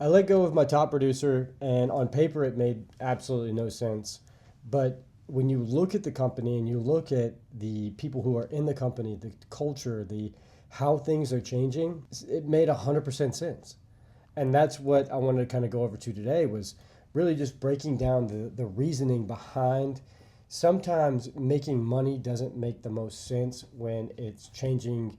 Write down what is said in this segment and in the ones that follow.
I let go of my top producer, and on paper, it made absolutely no sense. But when you look at the company and you look at the people who are in the company, the culture, the how things are changing, it made 100% sense. And that's what I wanted to kind of go over to today was really just breaking down the reasoning behind sometimes making money doesn't make the most sense when it's changing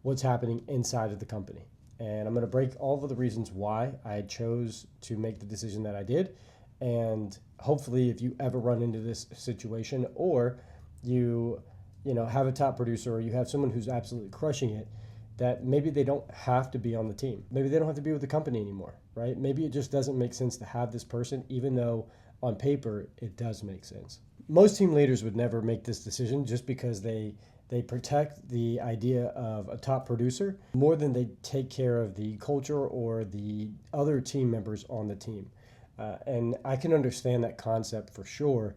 what's happening inside of the company. And I'm going to break all of the reasons why I chose to make the decision that I did. And hopefully, if you ever run into this situation, or you have a top producer, or you have someone who's absolutely crushing it, that maybe they don't have to be on the team. Maybe they don't have to be with the company anymore, right? Maybe it just doesn't make sense to have this person, even though on paper it does make sense. Most team leaders would never make this decision just because they protect the idea of a top producer more than they take care of the culture or the other team members on the team. And I can understand that concept for sure,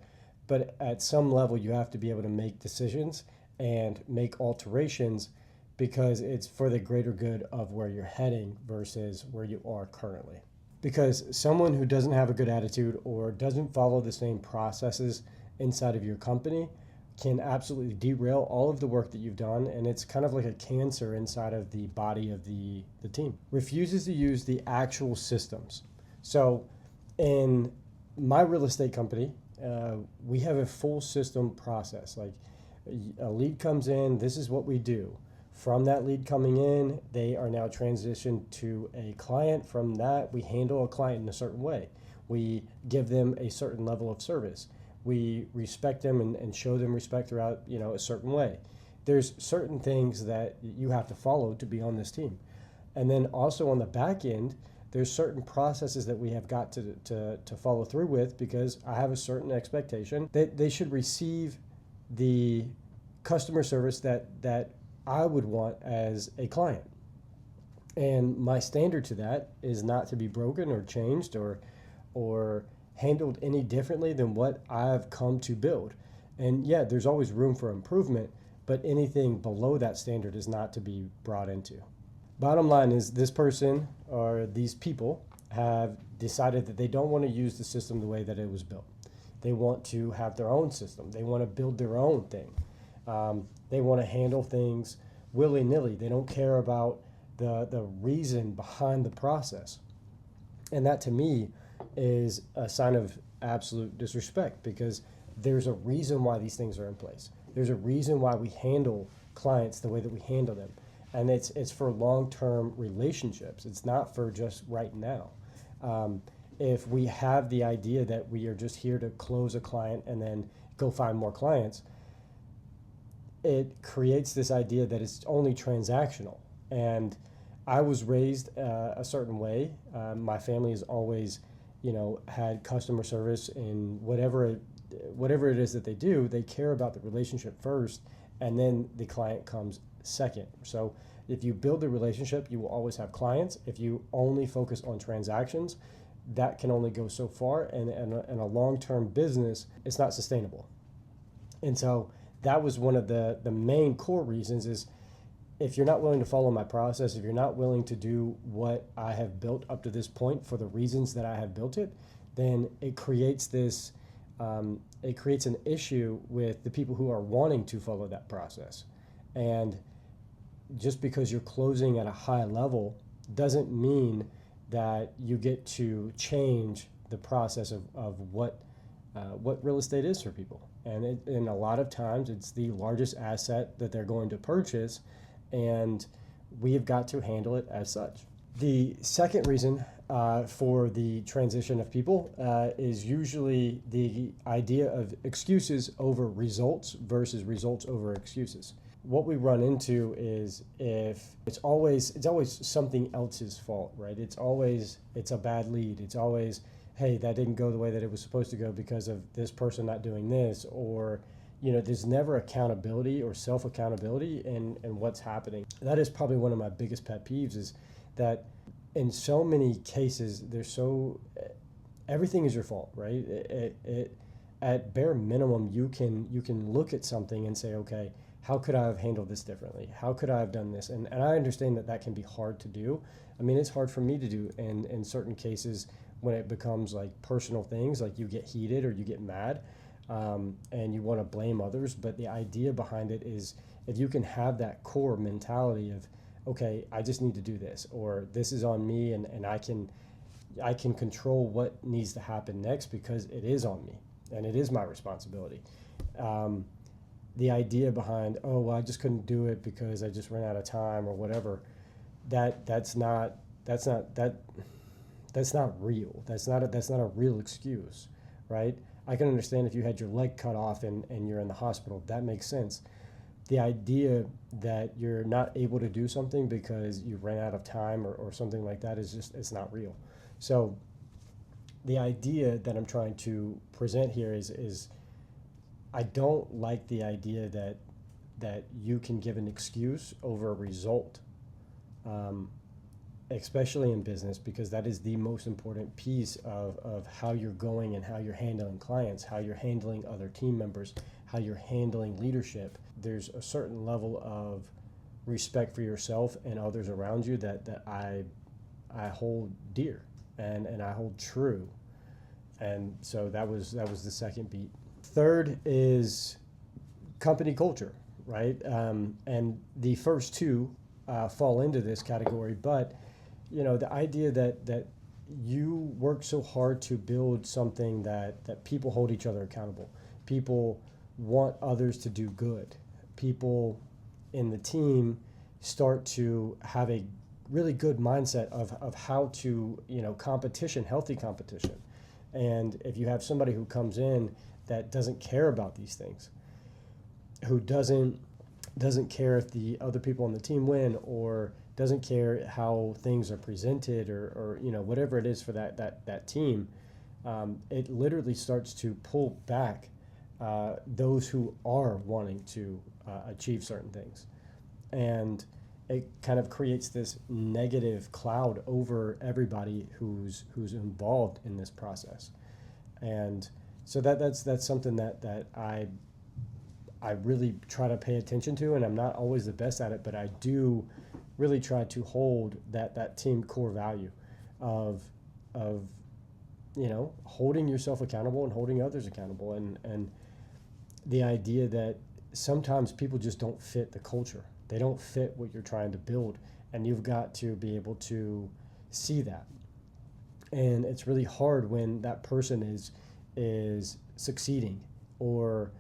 but at some level you have to be able to make decisions and make alterations because it's for the greater good of where you're heading versus where you are currently. Because someone who doesn't have a good attitude or doesn't follow the same processes inside of your company can absolutely derail all of the work that you've done, and it's kind of like a cancer inside of the body of the team. Refuses to use the actual systems. So in my real estate company, we have a full system process. Like a lead comes in, this is what we do. From that lead coming in, they are now transitioned to a client. From that, we handle a client in a certain way. We give them a certain level of service. We respect them and show them respect throughout, a certain way. There's certain things that you have to follow to be on this team. And then also on the back end, there's certain processes that we have got to follow through with because I have a certain expectation that they should receive the customer service that I would want as a client. And my standard to that is not to be broken or changed or handled any differently than what I've come to build. And yeah, there's always room for improvement, but anything below that standard is not to be brought into. Bottom line is this person or these people have decided that they don't want to use the system the way that it was built. They want to have their own system. They want to build their own thing. They want to handle things willy-nilly. They don't care about the reason behind the process. And that to me is a sign of absolute disrespect because there's a reason why these things are in place. There's a reason why we handle clients the way that we handle them. And it's for long-term relationships. It's not for just right now. If we have the idea that we are just here to close a client and then go find more clients, it creates this idea that it's only transactional. And I was raised a certain way. My family has always, had customer service in whatever it is that they do. They care about the relationship first, and then the client comes second. So if you build the relationship, you will always have clients. If you only focus on transactions, that can only go so far. And in a long-term business, it's not sustainable. And so that was one of the main core reasons is if you're not willing to follow my process, if you're not willing to do what I have built up to this point for the reasons that I have built it, then it creates this, it creates an issue with the people who are wanting to follow that process. And just because you're closing at a high level doesn't mean that you get to change the process of what real estate is for people. And a lot of times it's the largest asset that they're going to purchase, and we've got to handle it as such. The second reason for the transition of people is usually the idea of excuses over results versus results over excuses. What we run into is if it's always something else's fault, right? It's a bad lead. It's always, hey, that didn't go the way that it was supposed to go because of this person not doing this, or there's never accountability or self-accountability in what's happening. That is probably one of my biggest pet peeves is that in so many cases, everything is your fault, right? At bare minimum, you can look at something and say, okay, how could I have handled this differently? How could I have done this? And I understand that that can be hard to do. I mean, it's hard for me to do in certain cases when it becomes like personal things, like you get heated or you get mad, and you want to blame others. But the idea behind it is if you can have that core mentality of, okay, I just need to do this, or this is on me, and I can control what needs to happen next because it is on me and it is my responsibility. The idea behind, oh well, I just couldn't do it because I just ran out of time or whatever, that's not real. That's not a real excuse, right? I can understand if you had your leg cut off and you're in the hospital. That makes sense. The idea that you're not able to do something because you ran out of time or something like that is just, it's not real. So the idea that I'm trying to present here is I don't like the idea that you can give an excuse over a result, especially in business, because that is the most important piece of how you're going and how you're handling clients, how you're handling other team members, how you're handling leadership. There's a certain level of respect for yourself and others around you that I hold dear and I hold true. And so that was the second beat. Third is company culture, right? And the first two fall into this category, but the idea that you work so hard to build something that people hold each other accountable. People want others to do good. People in the team start to have a really good mindset of how to, competition, healthy competition. And if you have somebody who comes in that doesn't care about these things, who doesn't care if the other people on the team win, or doesn't care how things are presented, or whatever it is for that team, it literally starts to pull back those who are wanting to achieve certain things, and it kind of creates this negative cloud over everybody who's involved in this process. And so that's something that I really try to pay attention to, and I'm not always the best at it, but I do really try to hold that team core value of holding yourself accountable and holding others accountable, and the idea that sometimes people just don't fit the culture. They don't fit what you're trying to build, and you've got to be able to see that. And it's really hard when that person is succeeding, or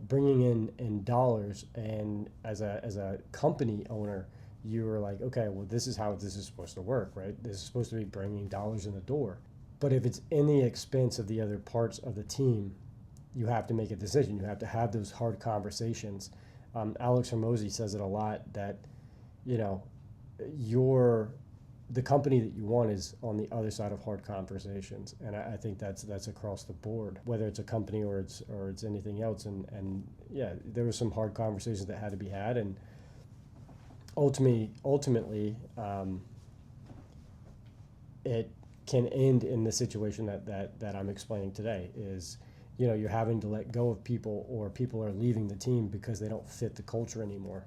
bringing in dollars, and as a company owner, you're like, okay, well, this is how this is supposed to work, right? This is supposed to be bringing dollars in the door. But if it's in the expense of the other parts of the team, you have to make a decision. You have to have those hard conversations. Alex Hormozi says it a lot, that the company that you want is on the other side of hard conversations, and I think that's across the board, whether it's a company or it's anything else. And yeah, there were some hard conversations that had to be had, and ultimately, it can end in the situation that I'm explaining today. Is you're having to let go of people, or people are leaving the team because they don't fit the culture anymore,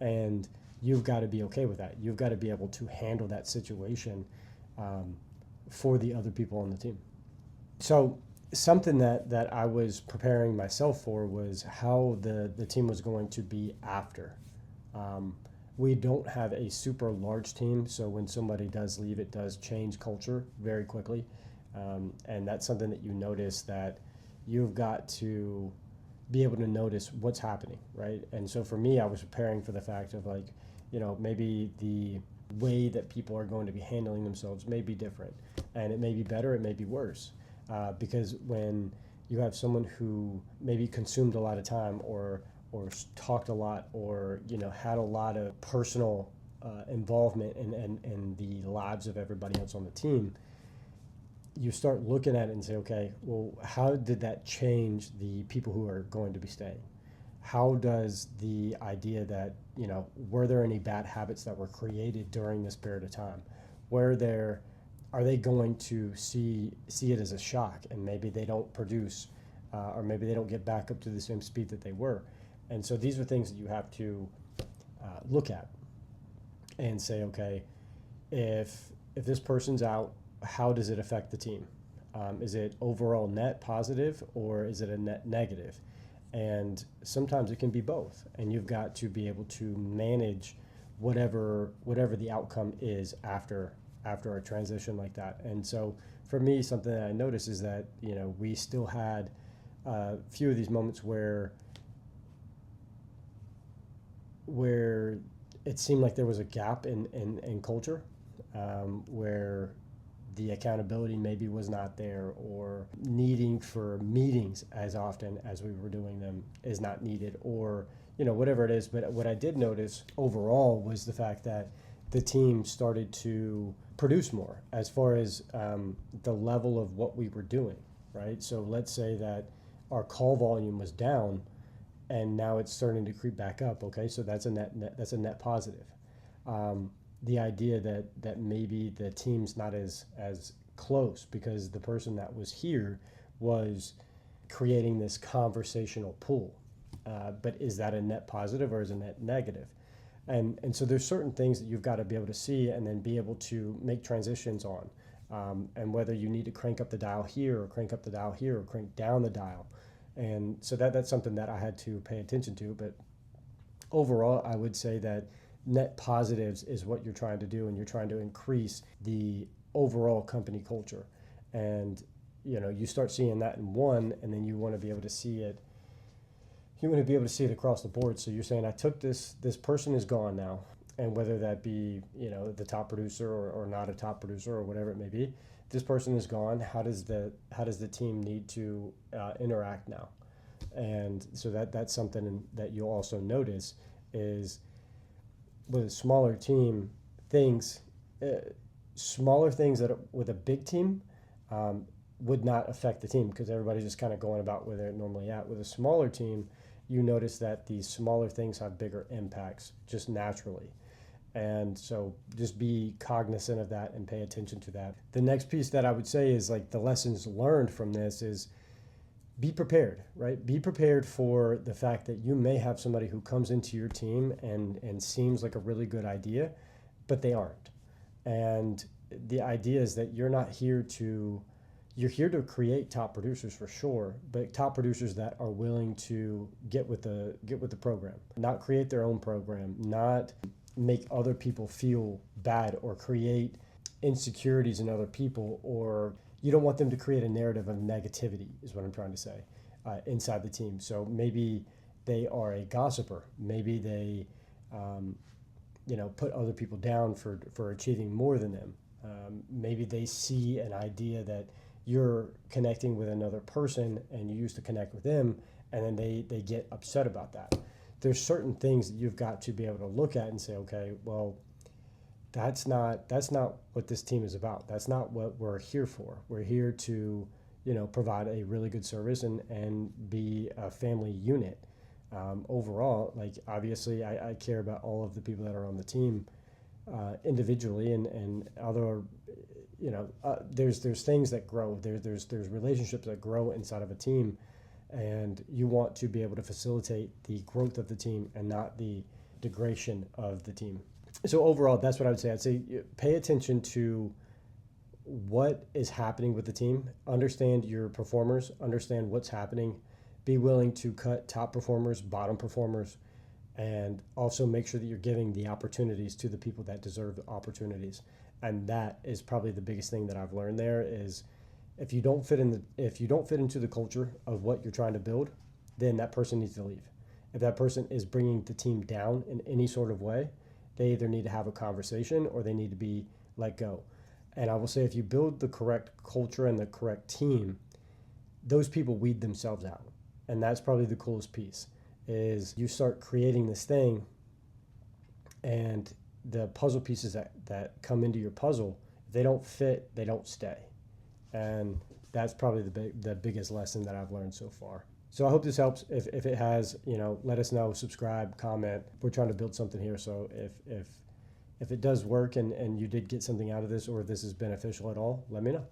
and you've got to be okay with that. You've got to be able to handle that situation for the other people on the team. So something that I was preparing myself for was how the team was going to be after. We don't have a super large team, so when somebody does leave, it does change culture very quickly. And that's something that you notice, that you've got to be able to notice what's happening, right? And so for me, I was preparing for the fact of maybe the way that people are going to be handling themselves may be different, and it may be better, it may be worse, because when you have someone who maybe consumed a lot of time, or talked a lot, or had a lot of personal involvement in the lives of everybody else on the team, you start looking at it and say, okay, well, how did that change the people who are going to be staying? How does the idea that, were there any bad habits that were created during this period of time? Are they going to see it as a shock, and maybe they don't produce, or maybe they don't get back up to the same speed that they were? And so these are things that you have to look at and say, okay, if this person's out, how does it affect the team? Is it overall net positive or is it a net negative? And sometimes it can be both, and you've got to be able to manage whatever the outcome is after a transition like that. And so for me, something that I noticed is that we still had a few of these moments where it seemed like there was a gap in culture, where the accountability maybe was not there, or needing for meetings as often as we were doing them is not needed, or whatever it is. But what I did notice overall was the fact that the team started to produce more as far as the level of what we were doing, right? So let's say that our call volume was down and now it's starting to creep back up. Okay, so that's a net positive. The idea that maybe the team's not as close because the person that was here was creating this conversational pool. But is that a net positive or is it a net negative? And so there's certain things that you've got to be able to see and then be able to make transitions on. And whether you need to crank up the dial here or crank up the dial here or crank down the dial. And so that's something that I had to pay attention to. But overall, I would say that net positives is what you're trying to do, and you're trying to increase the overall company culture. And you start seeing that in one, and then you want to be able to see it. You want to be able to see it across the board. So you're saying, I took this person is gone now, and whether that be the top producer or not a top producer or whatever it may be, this person is gone. How does the team need to interact now? And so that's something that you'll also notice is with a smaller team, smaller things that with a big team would not affect the team because everybody's just kind of going about where they're normally at. With a smaller team, you notice that these smaller things have bigger impacts just naturally. And so just be cognizant of that and pay attention to that. The next piece that I would say is like the lessons learned from this is be prepared, right? Be prepared for the fact that you may have somebody who comes into your team and seems like a really good idea, but they aren't. And the idea is that you're here to create top producers for sure, but top producers that are willing to get with the program, not create their own program, not make other people feel bad or create insecurities in other people, or you don't want them to create a narrative of negativity is what I'm trying to say inside the team. So maybe they are a gossiper. Maybe they put other people down for achieving more than them. Maybe they see an idea that you're connecting with another person and you used to connect with them, and then they get upset about that. There's certain things that you've got to be able to look at and say, okay, well, that's not what this team is about. That's not what we're here for. We're here to, provide a really good service and be a family unit. Overall, like obviously I care about all of the people that are on the team individually, and other, there's things that grow. There's relationships that grow inside of a team, and you want to be able to facilitate the growth of the team and not the degradation of the team. So overall, that's what I would say. I'd say pay attention to what is happening with the team. Understand your performers. Understand what's happening. Be willing to cut top performers, bottom performers, and also make sure that you're giving the opportunities to the people that deserve the opportunities. And that is probably the biggest thing that I've learned there is if you don't fit into the culture of what you're trying to build, then that person needs to leave. If that person is bringing the team down in any sort of way, they either need to have a conversation or they need to be let go. And I will say if you build the correct culture and the correct team, those people weed themselves out. And that's probably the coolest piece is you start creating this thing and the puzzle pieces that come into your puzzle, if they don't fit, they don't stay. And that's probably the biggest lesson that I've learned so far. So I hope this helps. If it has, let us know, subscribe, comment. We're trying to build something here. So if it does work and you did get something out of this, or if this is beneficial at all, let me know.